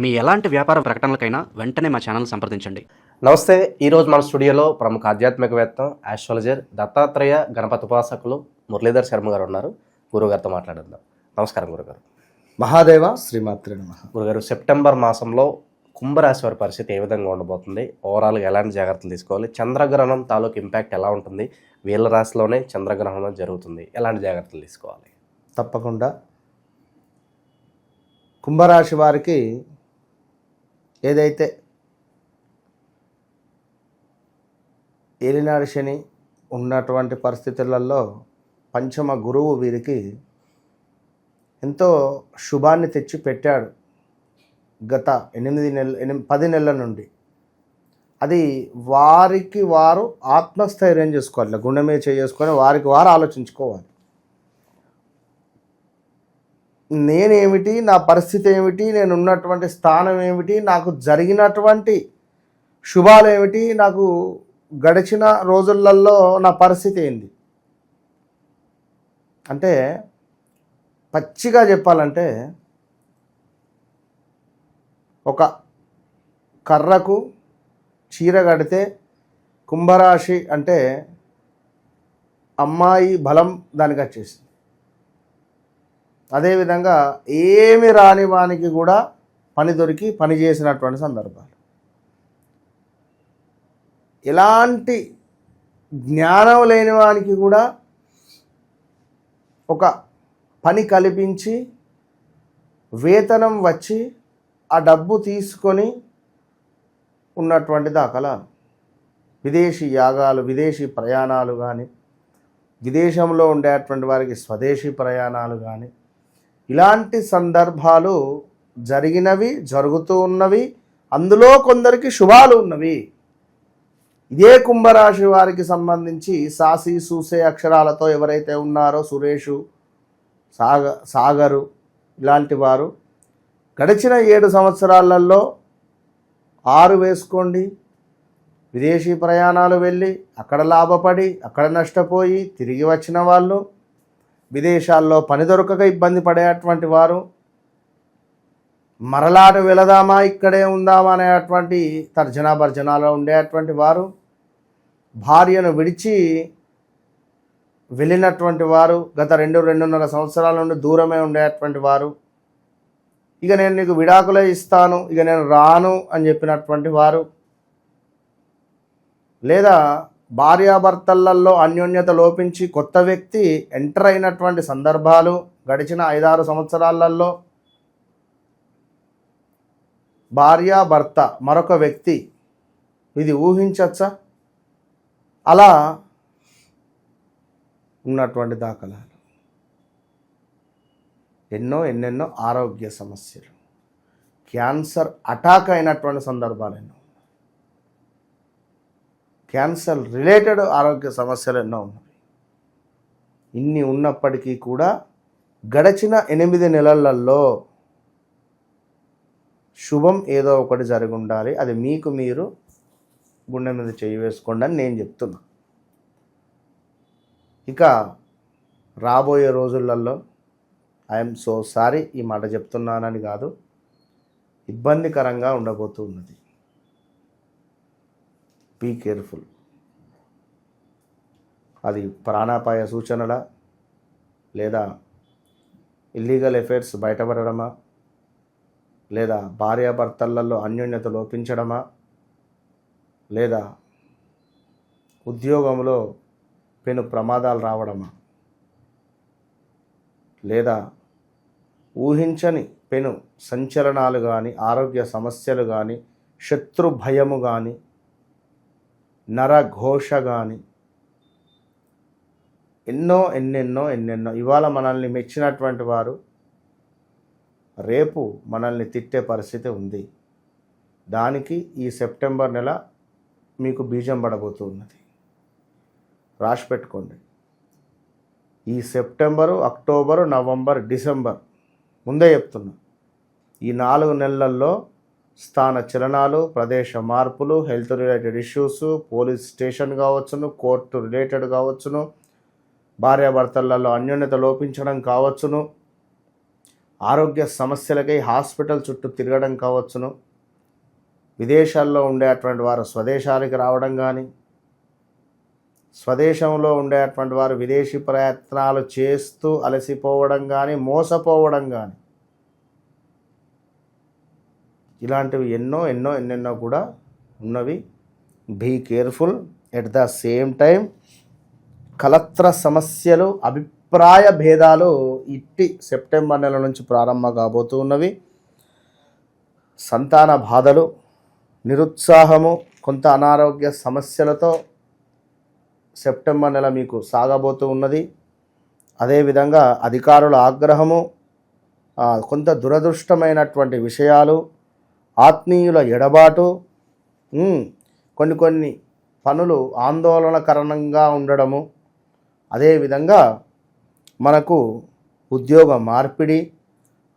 మీ ఎలాంటి వ్యాపార ప్రకటనలకైనా వెంటనే మా ఛానల్ సంప్రదించండి. నమస్తే. ఈరోజు మన స్టూడియోలో ప్రముఖ ఆధ్యాత్మికవేత్త, ఆస్ట్రాలజర్, దత్తాత్రేయ గణపతి ఉపాసకులు మురళీధర్ శర్మ గారు ఉన్నారు. గురుగారితో మాట్లాడదాం. నమస్కారం గురుగారు. మహాదేవ శ్రీమాత్రే నమః. గురుగారు, సెప్టెంబర్ మాసంలో కుంభరాశి వారి పరిస్థితి ఏ విధంగా ఉండబోతుంది? ఓవరాల్గా ఎలాంటి జాగ్రత్తలు తీసుకోవాలి? చంద్రగ్రహణం తాలూకు ఇంపాక్ట్ ఎలా ఉంటుంది? వీళ్ళ రాశిలోనే చంద్రగ్రహణం జరుగుతుంది, ఎలాంటి జాగ్రత్తలు తీసుకోవాలి? తప్పకుండా కుంభరాశి వారికి ఏదైతే ఏలినాడు శని ఉన్నటువంటి పరిస్థితులలో పంచమ గురువు వీరికి ఎంతో శుభాన్ని తెచ్చి పెట్టాడు గత 10 నెలల నుండి. అది వారికి వారు ఆత్మస్థైర్యం చేసుకోవాలి, గుండె మీద చేసుకొని వారికి వారు ఆలోచించుకోవాలి. నేనేమిటి, నా పరిస్థితి ఏమిటి, నేను ఉన్నటువంటి స్థానం ఏమిటి, నాకు జరిగినటువంటి శుభాలు ఏమిటి, నాకు గడిచిన రోజులలో నా పరిస్థితి ఏంది అంటే, పచ్చిగా చెప్పాలంటే ఒక కర్రకు చీర కడితే కుంభరాశి అంటే అమ్మాయి బలం దానికి వచ్చేసింది. అదేవిధంగా ఏమి రాని వానికి కూడా పని దొరికి పని చేసినటువంటి సందర్భాలు, ఎలాంటి జ్ఞానం లేని వానికి కూడా ఒక పని కల్పించి వేతనం వచ్చి ఆ డబ్బు తీసుకొని ఉన్నటువంటి దాఖలాలు, విదేశీ యాగాలు, విదేశీ ప్రయాణాలు కానీ, విదేశంలో ఉండేటువంటి వారికి స్వదేశీ ప్రయాణాలు కానీ, ఇలాంటి సందర్భాలు జరిగినవి, జరుగుతూ ఉన్నవి. అందులో కొందరికి శుభాలు ఉన్నవి. ఇదే కుంభరాశి వారికి సంబంధించి సాసి సూసే అక్షరాలతో ఎవరైతే ఉన్నారో సురేషు, సాగరు ఇలాంటి వారు గడిచిన 7 సంవత్సరాలలో 6 వేసుకోండి, విదేశీ ప్రయాణాలు వెళ్ళి అక్కడ లాభపడి అక్కడ నష్టపోయి తిరిగి వచ్చిన వాళ్ళు, విదేశాల్లో పని దొరకక ఇబ్బంది పడేటువంటి వారు, మరలాట వెళదామా ఇక్కడే ఉందామా అనేటువంటి తర్జనా భర్జనాలో ఉండేటువంటి వారు, భార్యను విడిచి వెళ్ళినటువంటి వారు, గత 2-2.5 సంవత్సరాల నుండి దూరమే ఉండేటువంటి వారు, ఇక నేను నీకు విడాకులే ఇస్తాను, ఇక నేను రాను అని చెప్పినటువంటి వారు, లేదా భార్యాభర్తలలో అన్యోన్యత లోపించి కొత్త వ్యక్తి ఎంటర్ అయినటువంటి సందర్భాలు గడిచిన 5-6 సంవత్సరాలలో, భార్యాభర్త మరొక వ్యక్తి, ఇది ఊహించచ్చా? అలా ఉన్నటువంటి దాఖలాలు, ఎన్నెన్నో ఆరోగ్య సమస్యలు, క్యాన్సర్ అటాక్ అయినటువంటి సందర్భాలు ఎన్నో, క్యాన్సర్ రిలేటెడ్ ఆరోగ్య సమస్యలు ఎన్నో ఉన్నాయి. ఇన్ని ఉన్నప్పటికీ కూడా గడిచిన 8 నెలలలో శుభం ఏదో ఒకటి జరిగి ఉండాలి. అది మీకు మీరు గుండె మీద చేయి వేసుకోండి అని నేను చెప్తున్నా. ఇక రాబోయే రోజులలో ఐఎమ్ సో సారీ, ఈ మాట చెప్తున్నానని కాదు, ఇబ్బందికరంగా ఉండబోతున్నది. Be careful. అది ప్రాణాపాయ సూచనల, లేదా ఇల్లీగల్ ఎఫైర్స్ బయటపడడమా, లేదా భార్యాభర్తలలో అన్యోన్యత లోపించడమా, లేదా ఉద్యోగంలో పెను ప్రమాదాలు రావడమా, లేదా ఊహించని పెను సంచలనాలు కానీ, ఆరోగ్య సమస్యలు కానీ, శత్రు భయము కానీ, నరఘోష కానీ, ఎన్నెన్నో ఇవాళ మనల్ని మెచ్చినటువంటి వారు రేపు మనల్ని తిట్టే పరిస్థితి ఉంది. దానికి ఈ సెప్టెంబర్ నెల మీకు బీజం పడబోతున్నది. రాసి పెట్టుకోండి. ఈ సెప్టెంబరు, అక్టోబరు, నవంబర్, డిసెంబర్, ముందే చెప్తున్నా, ఈ 4 నెలల్లో స్థాన చలనాలు, ప్రదేశ మార్పులు, health related issues, police station కావచ్చును, కోర్టు రిలేటెడ్ కావచ్చును, భార్యాభర్తలలో అన్యోన్యత లోపించడం కావచ్చును, ఆరోగ్య సమస్యలకై హాస్పిటల్ చుట్టూ తిరగడం కావచ్చును, విదేశాల్లో ఉండేటువంటి వారు స్వదేశానికి రావడం కానీ, స్వదేశంలో ఉండేటువంటి వారు విదేశీ ప్రయత్నాలు చేస్తూ అలసిపోవడం కానీ, మోసపోవడం కానీ, ఇలాంటివి ఎన్నెన్నో కూడా ఉన్నవి. Be careful. At the same time కలత్ర సమస్యలు, అభిప్రాయ భేదాలు ఇట్టి సెప్టెంబర్ నెల నుంచి ప్రారంభం కాబోతూ ఉన్నవి. సంతాన బాధలు, నిరుత్సాహము, కొంత అనారోగ్య సమస్యలతో సెప్టెంబర్ నెల మీకు సాగబోతూ ఉన్నది. అదేవిధంగా అధికారుల ఆగ్రహము, కొంత దురదృష్టమైనటువంటి విషయాలు, ఆత్మీయుల ఎడబాటు, కొన్ని పనులు ఆందోళనకరంగా ఉండడము, అదేవిధంగా మనకు ఉద్యోగ మార్పిడి,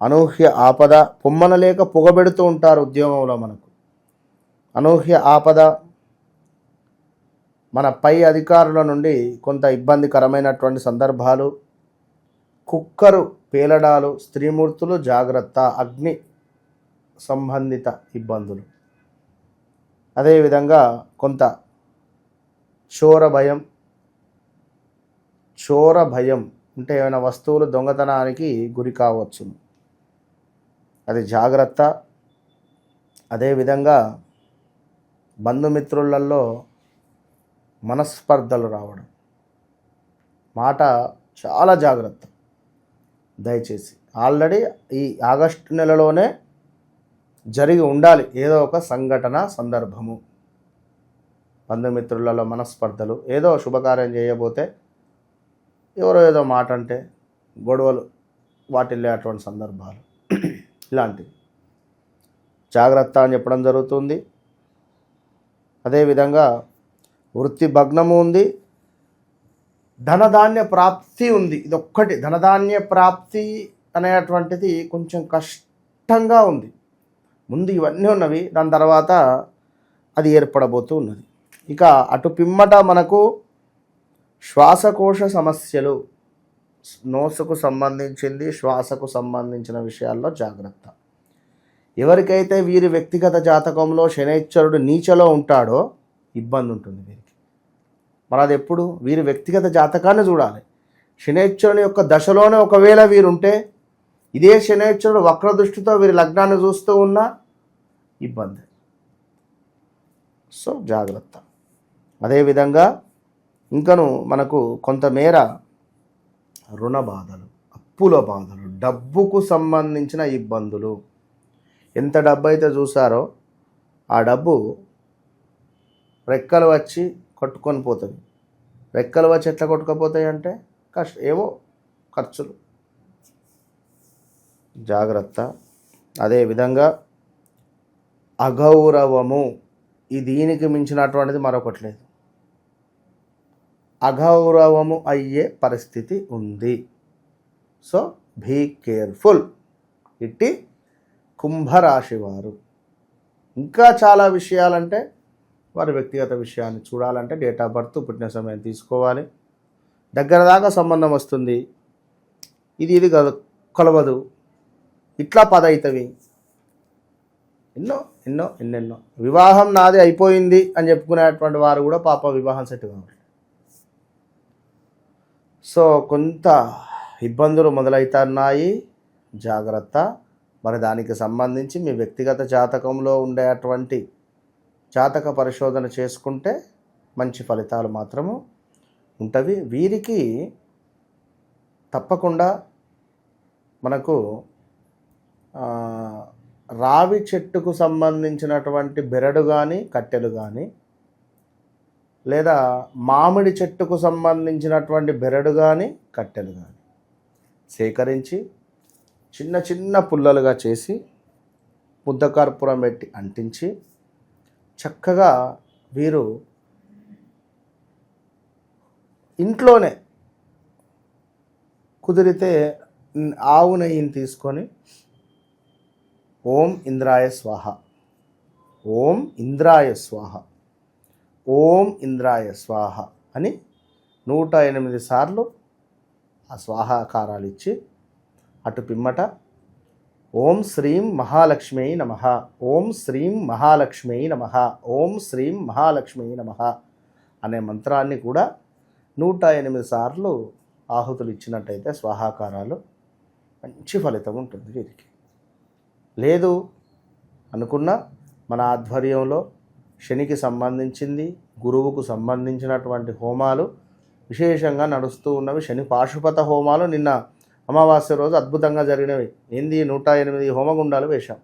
అనూహ్య ఆపద, పొమ్మనలేక పొగబెడుతూ ఉంటారు ఉద్యోగంలో. మనకు అనూహ్య ఆపద, మన పై అధికారుల నుండి కొంత ఇబ్బందికరమైనటువంటి సందర్భాలు, కుక్కరు పేలడాలు, స్త్రీమూర్తులు జాగ్రత్త, అగ్ని సంబంధిత ఇబ్బందులు, అదేవిధంగా కొంత చోర భయం అంటే ఏమైనా వస్తువులు దొంగతనానికి గురి కావచ్చు, అది జాగ్రత్త. అదేవిధంగా బంధుమిత్రులలో మనస్పర్ధలు రావడం, మాట చాలా జాగ్రత్త దయచేసి. ఆల్రెడీ ఈ ఆగస్టు నెలలోనే జరిగి ఉండాలి ఏదో ఒక సంఘటన, సందర్భము. బంధుమిత్రులలో మనస్పర్ధలు, ఏదో శుభకార్యం చేయబోతే ఎవరో ఏదో మాట అంటే గొడవలు వాటిల్లేటువంటి సందర్భాలు, ఇలాంటివి జాగ్రత్త అని చెప్పడం జరుగుతుంది. అదేవిధంగా వృత్తి భగ్నము ఉంది, ధనధాన్య ప్రాప్తి ఉంది. ఇదొక్కటి, ధనధాన్య ప్రాప్తి అనేటువంటిది కొంచెం కష్టంగా ఉంది. ముందు ఇవన్నీ ఉన్నవి, దాని తర్వాత అది ఏర్పడబోతూ ఉన్నది. ఇక అటు పిమ్మట మనకు శ్వాసకోశ సమస్యలు, నోసుకు సంబంధించింది, శ్వాసకు సంబంధించిన విషయాల్లో జాగ్రత్త. ఎవరికైతే వీరి వ్యక్తిగత జాతకంలో శనైశ్వరుడు నీచలో ఉంటాడో ఇబ్బంది ఉంటుంది వీరికి. మరి అది ఎప్పుడు? వీరి వ్యక్తిగత జాతకాన్ని చూడాలి. శనైశ్వరుని యొక్క దశలోనే ఒకవేళ వీరుంటే, ఇదే శనైశ్వరుడు వక్ర దృష్టితో వీరి లగ్నాన్ని చూస్తూ ఉన్నా ఇబ్బంది. సో జాగ్రత్త. అదేవిధంగా ఇంకను మనకు కొంతమేర రుణ బాధలు, అప్పుల బాధలు, డబ్బుకు సంబంధించిన ఇబ్బందులు. ఎంత డబ్బు అయితే చూసారో ఆ డబ్బు రెక్కలు వచ్చి కొట్టుకొని పోతుంది. రెక్కలు వచ్చి ఎట్లా కొట్టుకపోతాయి అంటే ఏవో ఖర్చులు, జాగ్రత్త. అదేవిధంగా అగౌరవము, ఈ దీనికి మించినటువంటిది మరొకటి లేదు. అగౌరవము అయ్యే పరిస్థితి ఉంది. So be careful. ఇట్టి కుంభరాశి వారు. ఇంకా చాలా విషయాలంటే వారి వ్యక్తిగత విషయాన్ని చూడాలంటే డేట్ ఆఫ్ బర్త్, పుట్టిన సమయం తీసుకోవాలి. దగ్గర దాకా సంబంధం వస్తుంది, ఇది కలవదు, ఇట్లా 10 అవుతుంది. ఎన్నెన్నో వివాహం నాది అయిపోయింది అని చెప్పుకునేటువంటి వారు కూడా పాప వివాహం సెట్ కావాలి. సో కొంత ఇబ్బందులు మొదలవుతున్నాయి, జాగ్రత్త. మరి దానికి సంబంధించి మీ వ్యక్తిగత జాతకంలో ఉండేటువంటి జాతక పరిశోధన చేసుకుంటే మంచి ఫలితాలు మాత్రము ఉంటవి. వీరికి తప్పకుండా మనకు రావి చెట్టుకు సంబంధించినటువంటి బెరడు కానీ, కట్టెలు కానీ, లేదా మామిడి చెట్టుకు సంబంధించినటువంటి బెరడు కానీ, కట్టెలు కానీ సేకరించి చిన్న చిన్న పుల్లలుగా చేసి ముద్దకర్పూరం పెట్టి అంటించి చక్కగా వీరు ఇంట్లోనే కుదిరితే ఆవు నెయ్యిని తీసుకొని ఓం ఇంద్రాయ స్వాహ, ఓం ఇంద్రాయ స్వాహ, ఓం ఇంద్రాయ స్వాహ అని 108 సార్లు ఆ స్వాహాకారాలు ఇచ్చి అటు పిమ్మట ఓం శ్రీం మహాలక్ష్మీ నమః, ఓం శ్రీం మహాలక్ష్మీ నమః, ఓం శ్రీం మహాలక్ష్మీ నమః అనే మంత్రాన్ని కూడా 108 సార్లు ఆహుతులు ఇచ్చినట్టయితే స్వాహాకారాలు మంచి ఫలితం ఉంటుంది వీరికి. లేదు అనుకున్న మన ఆధ్వర్యంలో శనికి సంబంధించింది, గురువుకు సంబంధించినటువంటి హోమాలు విశేషంగా నడుస్తూ ఉన్నవి. శని పాశుపత హోమాలు నిన్న అమావాస్య రోజు అద్భుతంగా జరిగినవి. ఏంది 108 హోమగుండాలు వేశాం.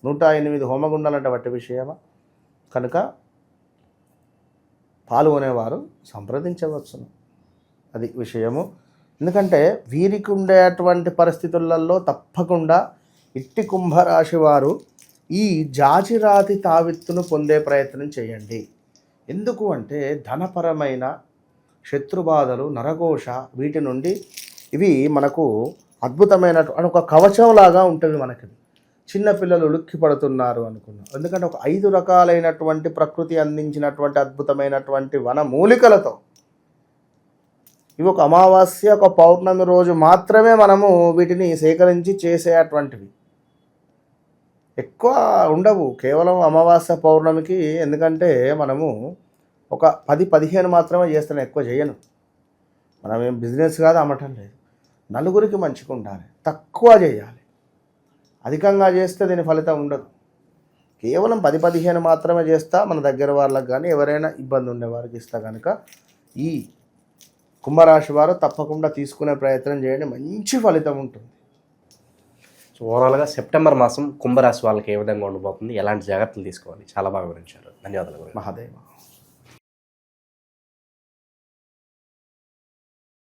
108 హోమగుండాలు అంటే వట్టి విషయమా? కనుక పాల్గొనేవారు సంప్రదించవచ్చును, అది విషయము. ఎందుకంటే వీరికి ఉండేటువంటి పరిస్థితులలో తప్పకుండా ఇట్టి కుంభరాశి వారు ఈ జాజిరాతి తావిత్తును పొందే ప్రయత్నం చేయండి. ఎందుకు అంటే ధనపరమైన శత్రుబాధలు, నరఘోష వీటి నుండి ఇవి మనకు అద్భుతమైన ఒక కవచంలాగా ఉంటుంది మనకి. చిన్నపిల్లలు ఉలిక్కి పడుతున్నారు అనుకున్నాం. ఎందుకంటే ఒక 5 రకాలైనటువంటి ప్రకృతి అందించినటువంటి అద్భుతమైనటువంటి వన మూలికలతో ఇవి ఒక అమావాస్య, ఒక పౌర్ణమి రోజు మాత్రమే మనము వీటిని సేకరించి చేసేటువంటివి. ఎక్కువ ఉండవు, కేవలం అమావాస్య పౌర్ణమికి. ఎందుకంటే మనము ఒక 10-15 మాత్రమే చేస్తాను, ఎక్కువ చేయను. మనం ఏం బిజినెస్ కాదు, అమ్మటం లేదు. నలుగురికి మంచిగా ఉండాలి, తక్కువ చేయాలి. అధికంగా చేస్తే దీని ఫలితం ఉండదు. కేవలం 10-15 మాత్రమే చేస్తా, మన దగ్గర వాళ్ళకి కానీ ఎవరైనా ఇబ్బంది ఉండేవారికి ఇస్తా. కనుక ఈ కుంభరాశి వారు తప్పకుండా తీసుకునే ప్రయత్నం చేయండి, మంచి ఫలితం ఉంటుంది. సో ఓవరాల్గా సెప్టెంబర్ మాసం కుంభరాశి వాళ్ళకి ఏ విధంగా ఉండబోతుంది, ఎలాంటి జాగ్రత్తలు తీసుకోవాలి, చాలా బాగా వివరించారు. ధన్యవాదాలు. మహాదేవ.